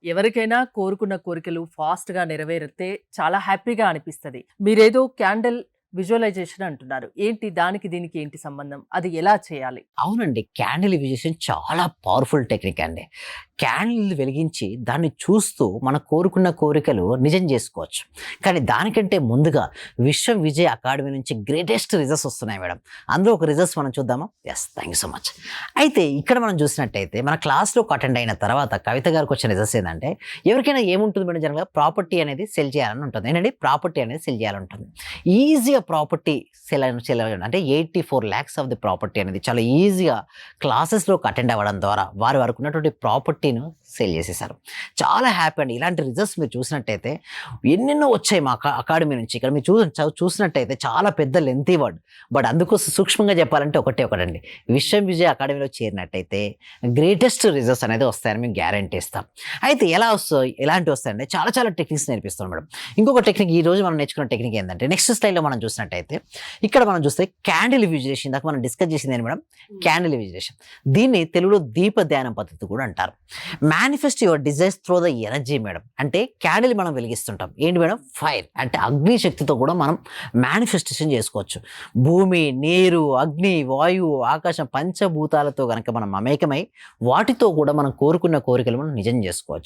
ఎవరికైనా కోరుకున్న కోరికలు ఫాస్ట్‌గా నెరవేరితే చాలా హ్యాపీగా అనిపిస్తది. మీరేదో క్యాండిల్ విజువలైజేషన్ అంటున్నారు. ఏంటి దానికి దీనికి ఏంటి సంబంధం? అది ఎలా చేయాలి? అవునండి. క్యాండిల్ విజేషన్ చాలా పవర్‌ఫుల్ టెక్నిక్ అండి. క్యాండిల్ వెలిగించి దాన్ని చూస్తూ మన కోరుకున్న కోరికలు నిజం జేసుకోవచ్చు. కానీ దానికంటే ముందుగా విశ్వం విజయ్ అకాడమీ నుంచి గ్రేటెస్ట్ రిజల్ట్స్ వస్తున్నాయి మేడం. అందులో ఒక రిజల్ట్స్ మనం చూద్దామా? Yes. Thank you so much. అయితే ఇక్కడ మనం చూసినట్టయితే మన క్లాస్‌లోకి అటెండ్ అయిన తర్వాత కవిత గారికి వచ్చిన రిజల్ట్స్ ఏందంటే ఎవరికైనా ఏముంటుంది మేడం జనరల్‌గా ప్రాపర్టీ అనేది సెల్ చేయాలని ఉంటుంది. ఏంటండి? ప్రాపర్టీ అనేది సెల్ చేయాలంటుంది. ఈజీగా ప్రాపర్టీ సెల్ అంటే 84 లాక్స్ ఆఫ్ ది ప్రాపర్టీ అనేది చాలా ఈజీగా క్లాసెస్‌లోకి అటెండ్ అవ్వడం ద్వారా వారికి ఉన్నటువంటి ప్రాపర్టీను సేల్ చేసేసారు. చాలా హ్యాపీ అండి. ఇలాంటి రిజల్ట్స్ మీరు చూసినట్టయితే ఎన్నెన్నో వచ్చాయి మా అకాడమీ నుంచి. ఇక్కడ మీరు చూసినట్టయితే చాలా పెద్ద లెంతీ వర్డ్. బట్ అందుకోసం సూక్ష్మంగా చెప్పాలంటే ఒకటండి. విశ్వం విజయ్ అకాడమీలో చేరినట్టయితే గ్రేటెస్ట్ రిజల్ట్స్ అనేది వస్తాయని మేము గ్యారంటీ ఇస్తాం. అయితే ఎలాంటివి వస్తాయంటే చాలా చాలా టెక్నిక్స్ నేర్పిస్తాం మేడం. ఇంకొక టెక్నిక్ ఈరోజు మనం నేర్చుకున్న టెక్నిక్ ఏంటంటే నెక్స్ట్ స్లైడ్‌లో మనం చూసినట్టయితే ఇక్కడ మనం చూస్తే క్యాండిల్ విజువలైజేషన్ ఇందాక మనం డిస్కస్ చేసింది ఏంటి మేడం? Candle visualisation. దీన్ని తెలుగులో దీప ధ్యానం పద్ధతి కూడా అంటారు. Manifest your desires through the energy madam. అంటే క్యాండిల్ మనం వెలిగిస్తుంటాం. ఏంటి మేడం? ఫైర్. అంటే అగ్ని శక్తితో కూడా మనం మేనిఫెస్టేషన్ చేసుకోవచ్చు. భూమి, నీరు, అగ్ని, వాయువు, ఆకాశం పంచభూతాలతో గనక మనం మమేకమై వాటితో కూడా మనం కోరుకున్న కోరికలు మనం నిజం చేసుకోవచ్చు.